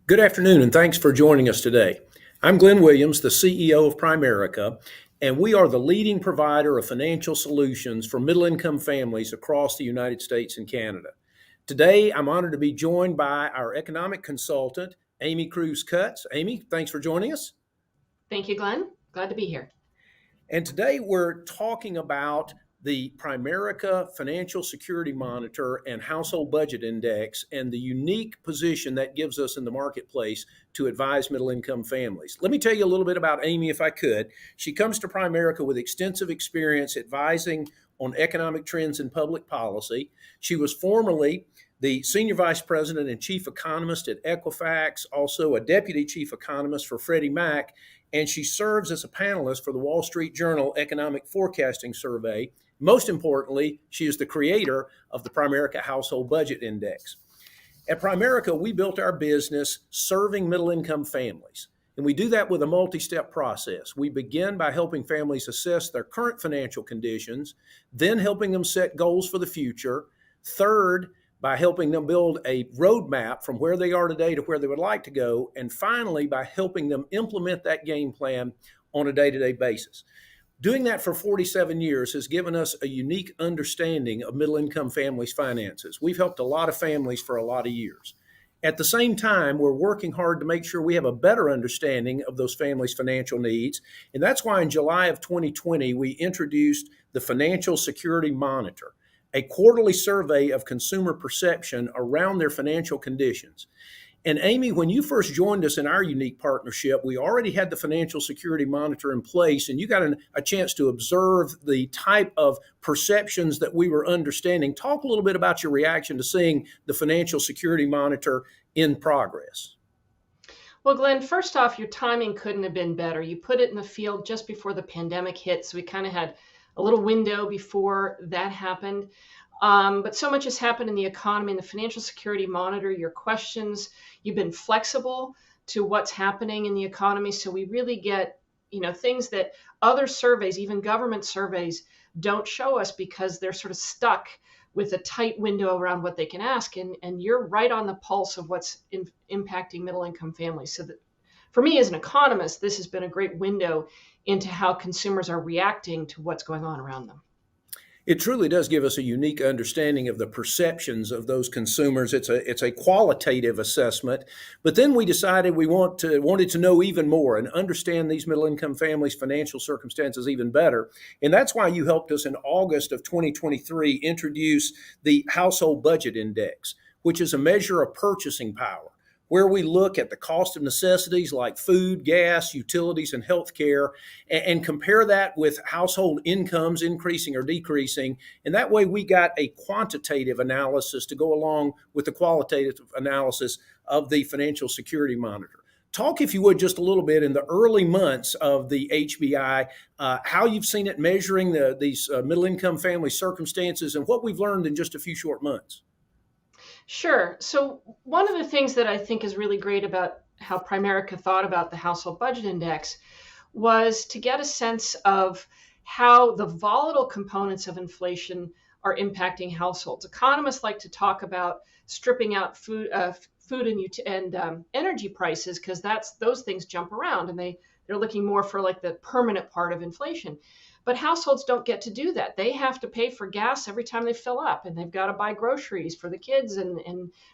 Good afternoon, and thanks for joining us today. I'm Glenn Williams, the CEO of Primerica, and we are the leading provider of financial solutions for middle income families across the United States and Canada. Today, I'm honored to be joined by our economic consultant, Amy Cruz Cutts. Amy, thanks for joining us. Thank you, Glenn. Glad to be here. And today we're talking about the Primerica Financial Security Monitor and Household Budget Index and the unique position that gives us in the marketplace to advise middle income families. Let me tell you a little bit about Amy, if I could. She comes to Primerica with extensive experience advising on economic trends and public policy. She was formerly the Senior Vice President and Chief Economist at Equifax, also a Deputy Chief Economist for Freddie Mac, and she serves as a panelist for the Wall Street Journal Economic Forecasting Survey. Most importantly, she is the creator of the Primerica Household Budget Index. At Primerica, we built our business serving middle-income families, and we do that with a multi-step process. We begin by helping families assess their current financial conditions, then helping them set goals for the future. Third, by helping them build a roadmap from where they are today to where they would like to go. And finally, by helping them implement that game plan on a day-to-day basis. Doing that for 47 years has given us a unique understanding of middle-income families' finances. We've helped a lot of families for a lot of years. At the same time, we're working hard to make sure we have a better understanding of those families' financial needs. And that's why in July of 2020, we introduced the Financial Security Monitor, a quarterly survey of consumer perception around their financial conditions. And Amy, when you first joined us in our unique partnership, we already had the Financial Security Monitor in place, and you got a chance to observe the type of perceptions that we were understanding. Talk a little bit about your reaction to seeing the Financial Security Monitor in progress. Well, Glenn, first off, your timing couldn't have been better. You put it in the field just before the pandemic hit, so we kind of had a little window before that happened. But so much has happened in the economy and the Financial Security Monitor. Your questions, you've been flexible to what's happening in the economy. So we really get, things that other surveys, even government surveys, don't show us because they're sort of stuck with a tight window around what they can ask. And you're right on the pulse of what's impacting middle income families. So that, for me as an economist, this has been a great window into how consumers are reacting to what's going on around them. It truly does give us a unique understanding of the perceptions of those consumers. It's a qualitative assessment, but then we decided we wanted to know even more and understand these middle income families' financial circumstances even better. And that's why you helped us in August of 2023 introduce the Household Budget Index, which is a measure of purchasing power, where we look at the cost of necessities like food, gas, utilities, and healthcare, and compare that with household incomes increasing or decreasing. And that way we got a quantitative analysis to go along with the qualitative analysis of the Financial Security Monitor. Talk, if you would, just a little bit in the early months of the HBI, how you've seen it measuring these middle-income family circumstances and what we've learned in just a few short months. Sure. So one of the things that I think is really great about how Primerica thought about the Household Budget Index was to get a sense of how the volatile components of inflation are impacting households. Economists like to talk about stripping out food and energy prices because those things jump around, and they're looking more for like the permanent part of inflation. But households don't get to do that. They have to pay for gas every time they fill up, and they've got to buy groceries for the kids and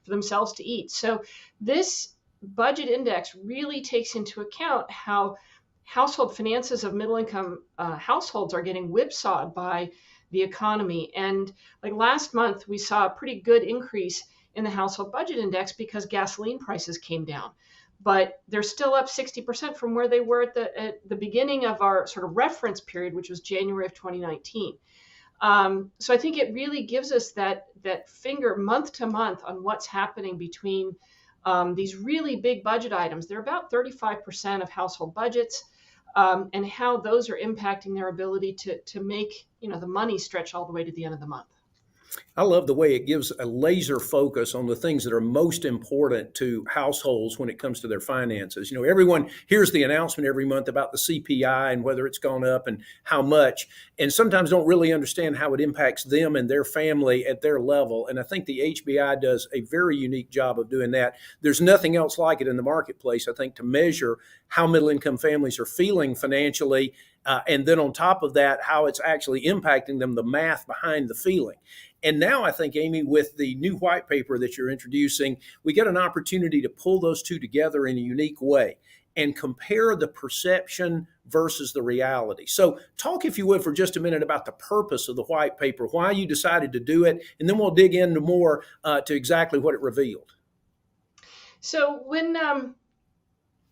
for themselves to eat. So this budget index really takes into account how household finances of middle-income households are getting whipsawed by the economy. And like last month, we saw a pretty good increase in the household budget index because gasoline prices came down. But they're still up 60% from where they were at the beginning of our sort of reference period, which was January of 2019. So I think it really gives us that finger month to month on what's happening between these really big budget items. They're about 35% of household budgets, and how those are impacting their ability to make the money stretch all the way to the end of the month. I love the way it gives a laser focus on the things that are most important to households when it comes to their finances. Everyone hears the announcement every month about the CPI and whether it's gone up and how much, and sometimes don't really understand how it impacts them and their family at their level. And I think the HBI does a very unique job of doing that. There's nothing else like it in the marketplace, I think, to measure how middle income families are feeling financially. And then on top of that, how it's actually impacting them, the math behind the feeling. And now I think, Amy, with the new white paper that you're introducing, we get an opportunity to pull those two together in a unique way and compare the perception versus the reality. So talk, if you would, for just a minute about the purpose of the white paper, why you decided to do it, and then we'll dig into more to exactly what it revealed. So when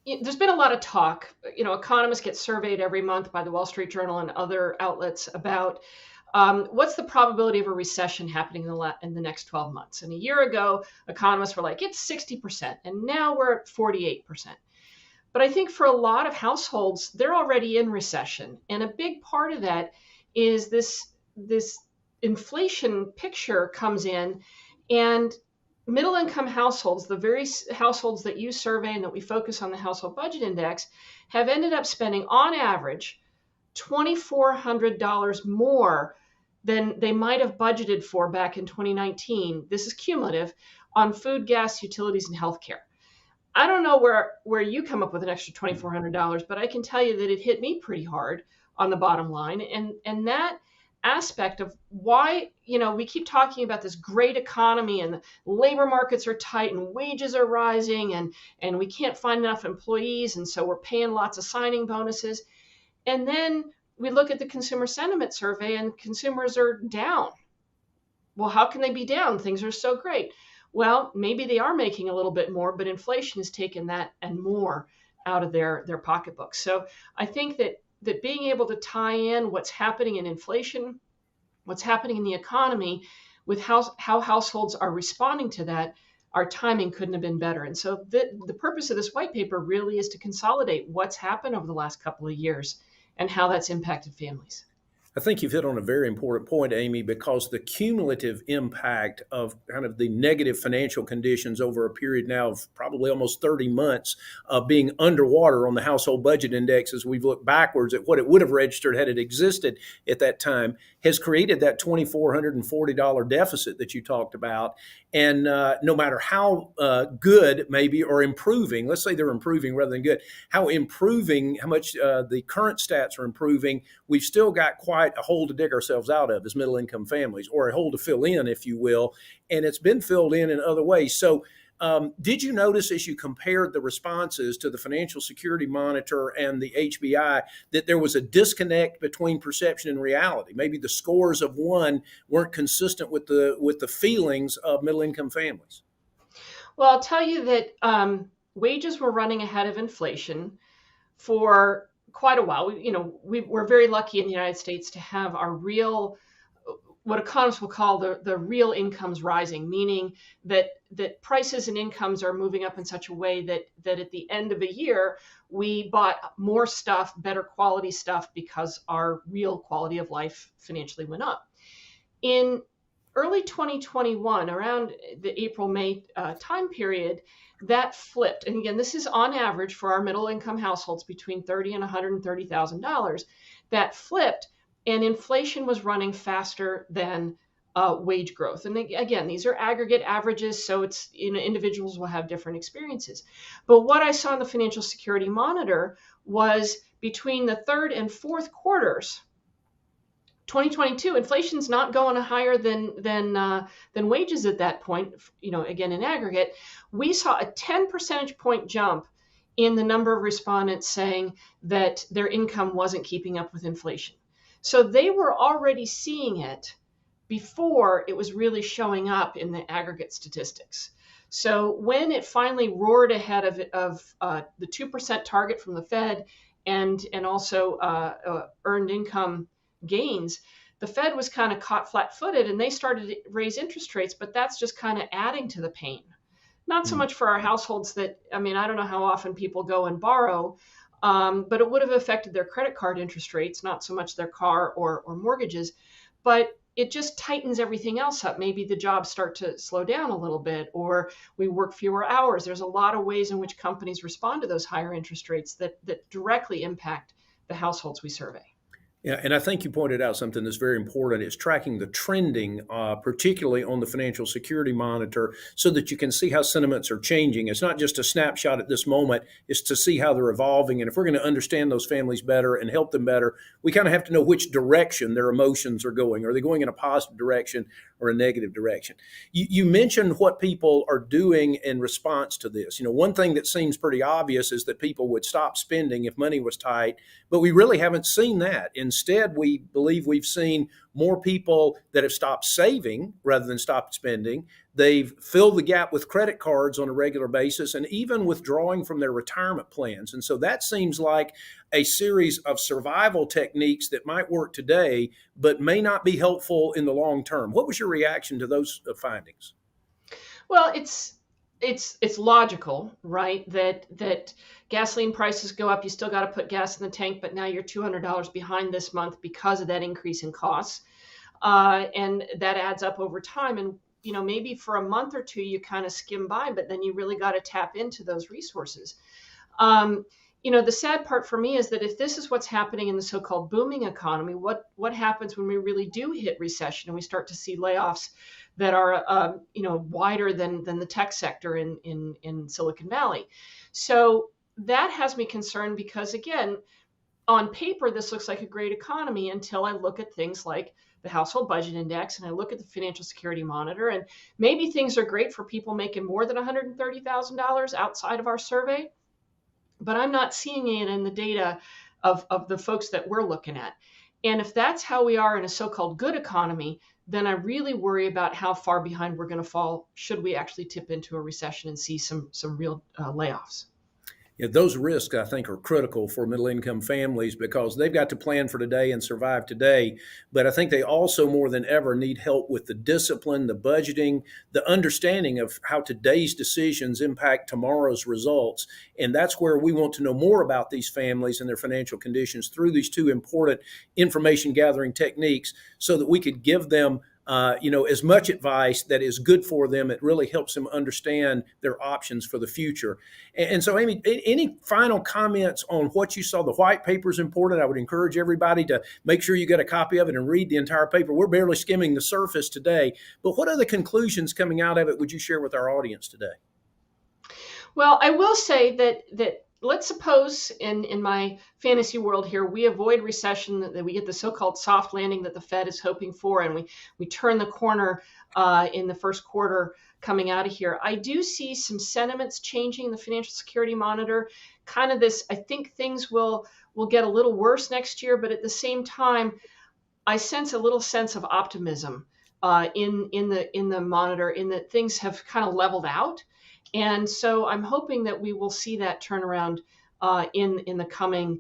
there's been a lot of talk, economists get surveyed every month by the Wall Street Journal and other outlets about what's the probability of a recession happening in the next 12 months? And a year ago, economists were like, it's 60%, and now we're at 48%. But I think for a lot of households, they're already in recession. And a big part of that is this inflation picture comes in, and middle income households, the very households that you survey and that we focus on the Household Budget Index, have ended up spending on average $2,400 more than they might have budgeted for back in 2019. This is cumulative on food, gas, utilities, and healthcare. I don't know where you come up with an extra $2,400, but I can tell you that it hit me pretty hard on the bottom line. And that aspect of why, we keep talking about this great economy and the labor markets are tight and wages are rising and we can't find enough employees. And so we're paying lots of signing bonuses. And then we look at the consumer sentiment survey and consumers are down. Well, how can they be down? Things are so great. Well, maybe they are making a little bit more, but inflation has taken that and more out of their pocketbooks. So I think that being able to tie in what's happening in inflation, what's happening in the economy, with how households are responding to that, our timing couldn't have been better. And so the purpose of this white paper really is to consolidate what's happened over the last couple of years and how that's impacted families. I think you've hit on a very important point, Amy, because the cumulative impact of kind of the negative financial conditions over a period now of probably almost 30 months of being underwater on the household budget index, as we've looked backwards at what it would have registered had it existed at that time, has created that $2,440 deficit that you talked about. And no matter how good maybe or improving, let's say they're improving rather than good, how much the current stats are improving, we've still got quite a hole to dig ourselves out of as middle income families, or a hole to fill in, if you will. And it's been filled in other ways. So did you notice, as you compared the responses to the Financial Security Monitor and the HBI, that there was a disconnect between perception and reality? Maybe the scores of one weren't consistent with the feelings of middle income families. Well, I'll tell you that wages were running ahead of inflation for quite a while. We're very lucky in the United States to have our real, what economists will call the real incomes rising, meaning that prices and incomes are moving up in such a way that at the end of a year, we bought more stuff, better quality stuff, because our real quality of life financially went up. In early 2021, around the April-May time period, that flipped. And again, this is on average for our middle income households between $30,000 and $130,000. That flipped, and inflation was running faster than wage growth. And again, these are aggregate averages, so it's individuals will have different experiences. But what I saw in the Financial Security Monitor was between the third and fourth quarters, 2022, inflation's not going higher than wages at that point. Again, in aggregate, we saw a 10 percentage point jump in the number of respondents saying that their income wasn't keeping up with inflation. So they were already seeing it before it was really showing up in the aggregate statistics. So when it finally roared ahead of the 2% target from the Fed and also earned income gains, the Fed was kind of caught flat-footed and they started to raise interest rates, but that's just kind of adding to the pain. Not so much for our households that, I don't know how often people go and borrow, but it would have affected their credit card interest rates, not so much their car or mortgages. But it just tightens everything else up. Maybe the jobs start to slow down a little bit, or we work fewer hours. There's a lot of ways in which companies respond to those higher interest rates that directly impact the households we survey. Yeah, and I think you pointed out something that's very important. It's tracking the trending, particularly on the Financial Security Monitor, so that you can see how sentiments are changing. It's not just a snapshot at this moment, it's to see how they're evolving. And if we're going to understand those families better and help them better, we kind of have to know which direction their emotions are going. Are they going in a positive direction or a negative direction? You mentioned what people are doing in response to this. One thing that seems pretty obvious is that people would stop spending if money was tight, but we really haven't seen that. Instead, we believe we've seen more people that have stopped saving rather than stopped spending. They've filled the gap with credit cards on a regular basis and even withdrawing from their retirement plans. And so that seems like a series of survival techniques that might work today, but may not be helpful in the long term. What was your reaction to those findings? Well, it's logical, right? That gasoline prices go up. You still got to put gas in the tank, but now you're $200 behind this month because of that increase in costs, and that adds up over time. And maybe for a month or two you kind of skim by, but then you really got to tap into those resources. The sad part for me is that if this is what's happening in the so-called booming economy, what happens when we really do hit recession and we start to see layoffs that are wider than the tech sector in Silicon Valley? So that has me concerned because, again, on paper this looks like a great economy until I look at things like the Household Budget Index and I look at the Financial Security Monitor, and maybe things are great for people making more than $130,000 outside of our survey, but I'm not seeing it in the data of the folks that we're looking at. And if that's how we are in a so-called good economy, then I really worry about how far behind we're going to fall should we actually tip into a recession and see some real layoffs. Yeah, those risks, I think, are critical for middle-income families because they've got to plan for today and survive today. But I think they also, more than ever, need help with the discipline, the budgeting, the understanding of how today's decisions impact tomorrow's results. And that's where we want to know more about these families and their financial conditions through these two important information gathering techniques so that we could give them as much advice that is good for them. It really helps them understand their options for the future. And so, Amy, any final comments on what you saw? The white paper is important. I would encourage everybody to make sure you get a copy of it and read the entire paper. We're barely skimming the surface today, but what other conclusions coming out of it would you share with our audience today? Well, I will say that let's suppose in my fantasy world here, we avoid recession, that we get the so-called soft landing that the Fed is hoping for, and we turn the corner in the first quarter coming out of here. I do see some sentiments changing in the Financial Security Monitor. Kind of this, I think things will get a little worse next year, but at the same time, I sense a little sense of optimism in the monitor, in that things have kind of leveled out. And so I'm hoping that we will see that turnaround in the coming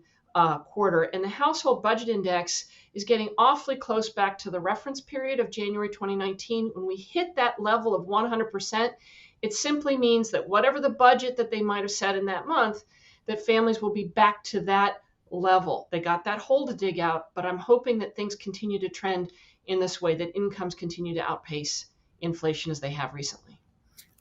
quarter. And the Household Budget Index is getting awfully close back to the reference period of January 2019. When we hit that level of 100%, it simply means that whatever the budget that they might have set in that month, that families will be back to that level. They got that hole to dig out, but I'm hoping that things continue to trend in this way, that incomes continue to outpace inflation as they have recently.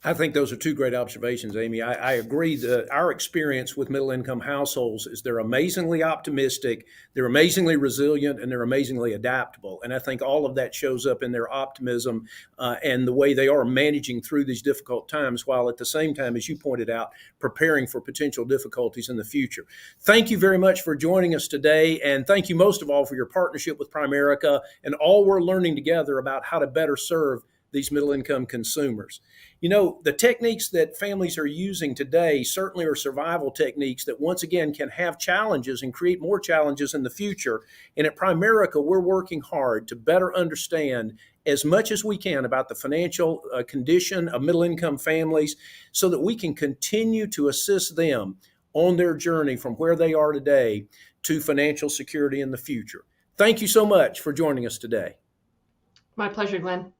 I think those are two great observations, Amy. I agree that our experience with middle-income households is they're amazingly optimistic, they're amazingly resilient, and they're amazingly adaptable. And I think all of that shows up in their optimism and the way they are managing through these difficult times, while at the same time, as you pointed out, preparing for potential difficulties in the future. Thank you very much for joining us today, and thank you most of all for your partnership with Primerica and all we're learning together about how to better serve these middle-income consumers. The techniques that families are using today certainly are survival techniques that once again can have challenges and create more challenges in the future. And at Primerica, we're working hard to better understand as much as we can about the financial condition of middle-income families so that we can continue to assist them on their journey from where they are today to financial security in the future. Thank you so much for joining us today. My pleasure, Glenn.